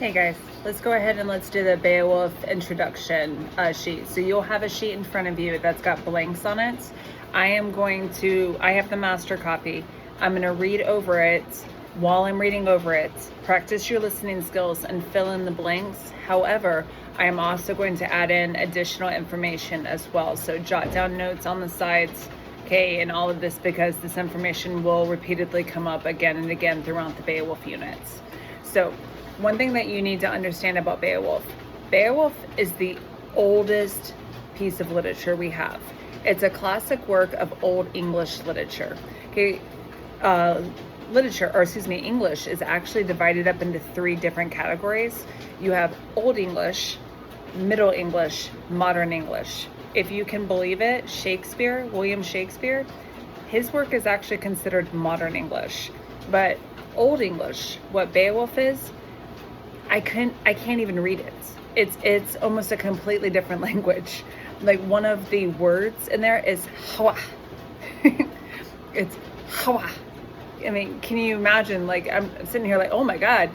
Hey guys, let's go ahead and let's do the Beowulf introduction sheet. So you'll have a sheet in front of you that's got blanks on it. I have the master copy. I'm going to read over it. While I'm reading over it, practice your listening skills and fill in the blanks. However, I am also going to add in additional information as well. So jot down notes on the sides, okay, and all of this, because this information will repeatedly come up again and again throughout the Beowulf units. So one thing that you need to understand about Beowulf is the oldest piece of literature we have. It's a classic work of Old English literature. Okay, English is actually divided up into three different categories. You have Old English, Middle English, Modern English. If you can believe it, William Shakespeare, his work is actually considered Modern English. But Old English, what Beowulf is, I can't even read it. It's almost a completely different language. Like, one of the words in there is hawa. It's hawa. I mean, can you imagine? Like, I'm sitting here like, oh my God,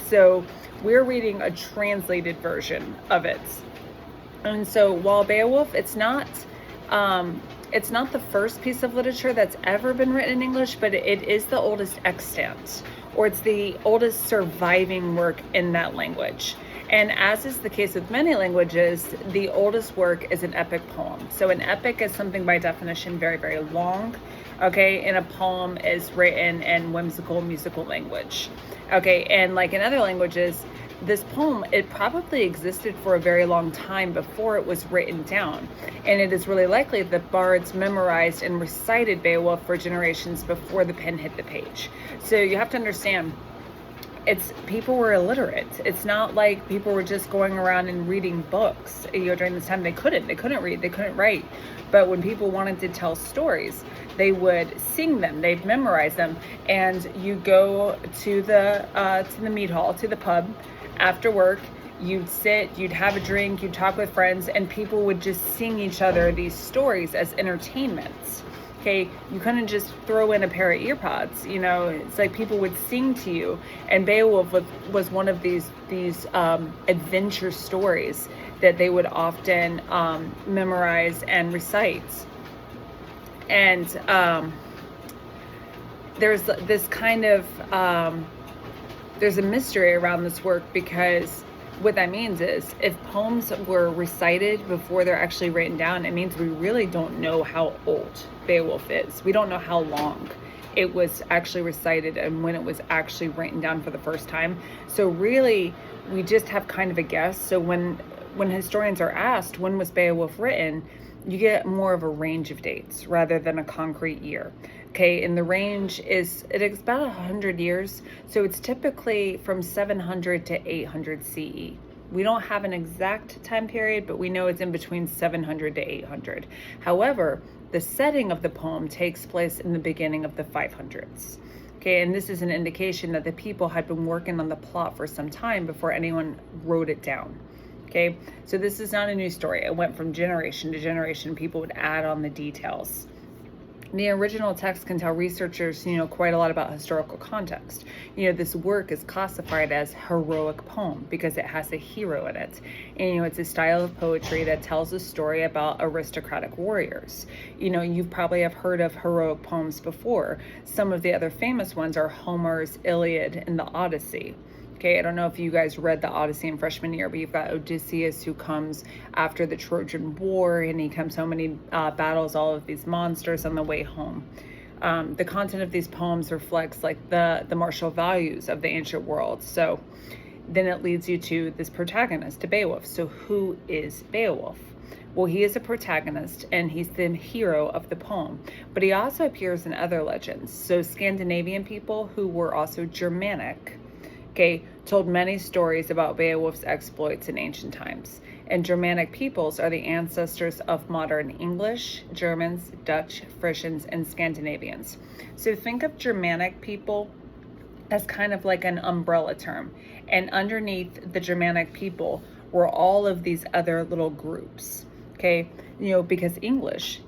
so we're reading a translated version of it. And so while Beowulf, it's not the first piece of literature that's ever been written in English, but it is the oldest extant, or it's the oldest surviving work in that language. And as is the case with many languages, the oldest work is an epic poem. So an epic is something by definition very, very long, okay? And a poem is written in whimsical musical language, okay? And like in other languages, this poem, it probably existed for a very long time before it was written down. And it is really likely that bards memorized and recited Beowulf for generations before the pen hit the page. So you have to understand, people were illiterate. It's not like people were just going around and reading books. During this time, they couldn't read, they couldn't write. But when people wanted to tell stories, they would sing them, they'd memorize them. And you go to the mead hall, to the pub, after work, you'd sit, you'd have a drink, you'd talk with friends, and people would just sing each other these stories as entertainments. Okay, you couldn't just throw in a pair of ear pods, it's like people would sing to you. And Beowulf was one of these adventure stories that they would often memorize and recite. And there's this kind of there's a mystery around this work, because what that means is, if poems were recited before they're actually written down, it means we really don't know how old Beowulf is. We don't know how long it was actually recited and when it was actually written down for the first time. So really, we just have kind of a guess. So when historians are asked, when was Beowulf written, you get more of a range of dates rather than a concrete year. Okay, and the range is about 100 years. So it's typically from 700 to 800 CE. We don't have an exact time period, but we know it's in between 700 to 800. However, the setting of the poem takes place in the beginning of the 500s. Okay, and this is an indication that the people had been working on the plot for some time before anyone wrote it down. Okay, so this is not a new story. It went from generation to generation. People would add on the details. The original text can tell researchers, quite a lot about historical context. This work is classified as heroic poem because it has a hero in it. And, it's a style of poetry that tells a story about aristocratic warriors. You probably have heard of heroic poems before. Some of the other famous ones are Homer's Iliad and the Odyssey. Okay, I don't know if you guys read the Odyssey in freshman year, but you've got Odysseus, who comes after the Trojan War, and he comes home and he battles all of these monsters on the way home. The content of these poems reflects like the martial values of the ancient world. So then it leads you to this protagonist, to Beowulf. So who is Beowulf? Well, he is a protagonist and he's the hero of the poem, but he also appears in other legends. So Scandinavian people who were also Germanic, told many stories about Beowulf's exploits in ancient times. And Germanic peoples are the ancestors of modern English, Germans, Dutch, Frisians, and Scandinavians. So think of Germanic people as kind of like an umbrella term. And underneath the Germanic people were all of these other little groups, because English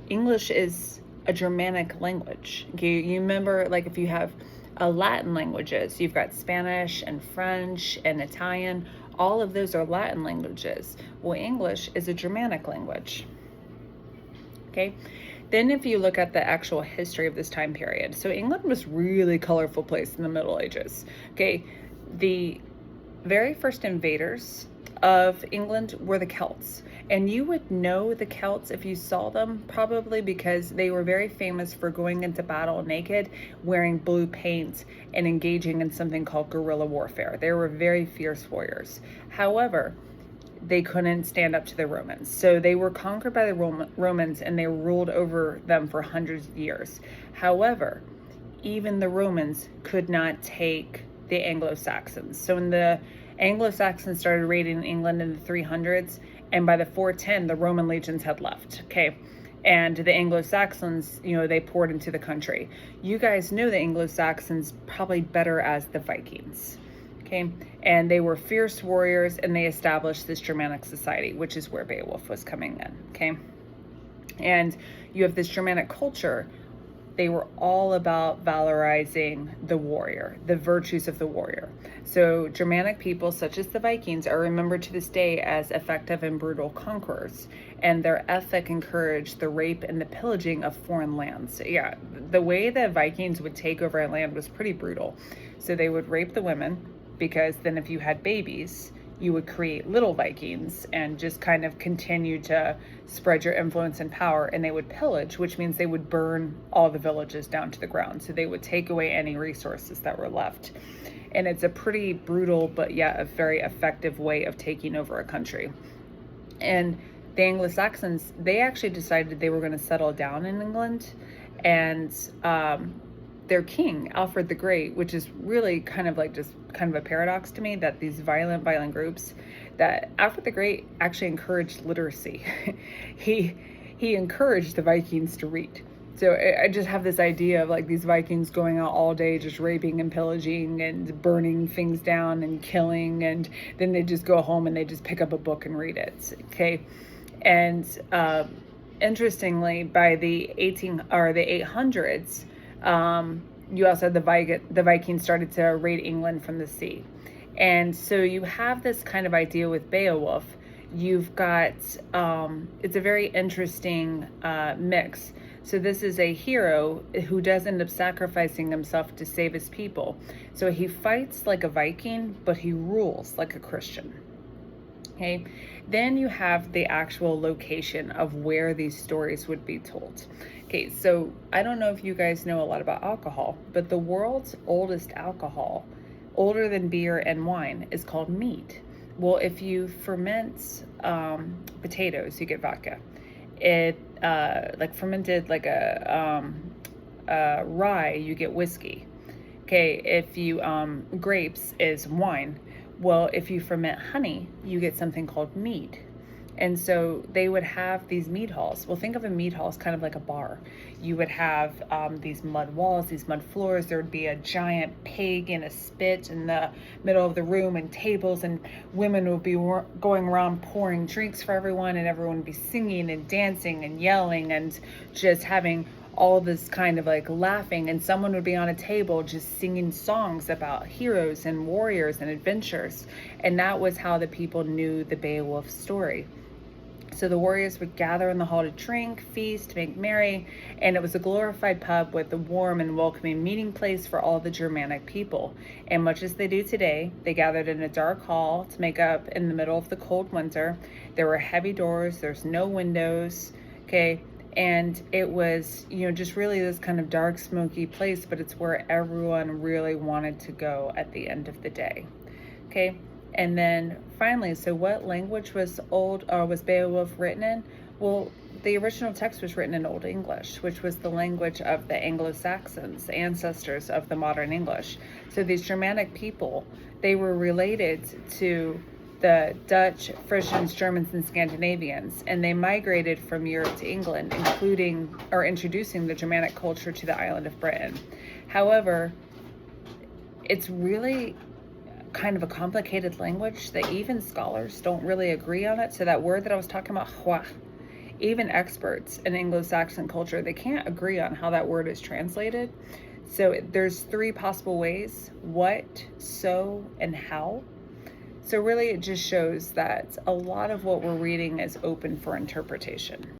is a Germanic language. You remember, like, if you have Latin languages. You've got Spanish and French and Italian. All of those are Latin languages. Well, English is a Germanic language. Okay. Then if you look at the actual history of this time period, so England was really colorful place in the Middle Ages. Okay. The very first invaders of England were the Celts. And you would know the Celts if you saw them, probably because they were very famous for going into battle naked, wearing blue paint, and engaging in something called guerrilla warfare. They were very fierce warriors. However, they couldn't stand up to the Romans. So they were conquered by the Romans, and they ruled over them for hundreds of years. However, even the Romans could not take the Anglo-Saxons. So when the Anglo-Saxons started raiding England in the 300s, and by the 410, the Roman legions had left, okay? And the Anglo-Saxons, they poured into the country. You guys know the Anglo-Saxons probably better as the Vikings, okay? And they were fierce warriors, and they established this Germanic society, which is where Beowulf was coming in, okay? And you have this Germanic culture. They were all about valorizing the warrior, the virtues of the warrior. So Germanic people, such as the Vikings, are remembered to this day as effective and brutal conquerors. And their ethic encouraged the rape and the pillaging of foreign lands. Yeah, the way the Vikings would take over a land was pretty brutal. So they would rape the women, because then if you had babies, you would create little Vikings and just kind of continue to spread your influence and power. And they would pillage, which means they would burn all the villages down to the ground. So they would take away any resources that were left. And it's a pretty brutal, but yet a very effective way of taking over a country. And the Anglo-Saxons, they actually decided they were going to settle down in England. And their king, Alfred the Great, which is really kind of a paradox to me, that these violent groups, that Alfred the Great actually encouraged literacy. he encouraged the Vikings to read. So I just have this idea of these Vikings going out all day just raping and pillaging and burning things down and killing, and then they just go home and they just pick up a book and read it. Okay. And interestingly, by the 800s, you also had the Vikings started to raid England from the sea. And so you have this kind of idea with Beowulf. You've got, it's a very interesting mix. So this is a hero who does end up sacrificing himself to save his people. So he fights like a Viking, but he rules like a Christian. Okay. Then you have the actual location of where these stories would be told. Okay, so I don't know if you guys know a lot about alcohol, but the world's oldest alcohol, older than beer and wine, is called mead. Well, if you ferment potatoes, you get vodka. It fermented like a rye, you get whiskey. Okay, if you grapes is wine. Well, if you ferment honey, you get something called mead. And so they would have these mead halls. Well, think of a mead hall as kind of like a bar. You would have these mud walls, these mud floors. There would be a giant pig in a spit in the middle of the room, and tables, and women would be going around pouring drinks for everyone, and everyone would be singing and dancing and yelling and just having all this kind of laughing, and someone would be on a table just singing songs about heroes and warriors and adventures. And that was how the people knew the Beowulf story. So the warriors would gather in the hall to drink, feast, make merry, and it was a glorified pub with a warm and welcoming meeting place for all the Germanic people. And much as they do today, they gathered in a dark hall to make up in the middle of the cold winter. There were heavy doors, there's no windows, okay? And it was, just really this kind of dark, smoky place, but it's where everyone really wanted to go at the end of the day, okay? And then finally, so what language was Beowulf written in? Well, the original text was written in Old English, which was the language of the Anglo-Saxons, the ancestors of the modern English. So these Germanic people, they were related to the Dutch, Frisians, Germans, and Scandinavians, and they migrated from Europe to England, introducing the Germanic culture to the island of Britain. However, it's really kind of a complicated language that even scholars don't really agree on it. So that word that I was talking about, hwa, even experts in Anglo-Saxon culture, they can't agree on how that word is translated. So there's three possible ways: what, so, and how. So really it just shows that a lot of what we're reading is open for interpretation.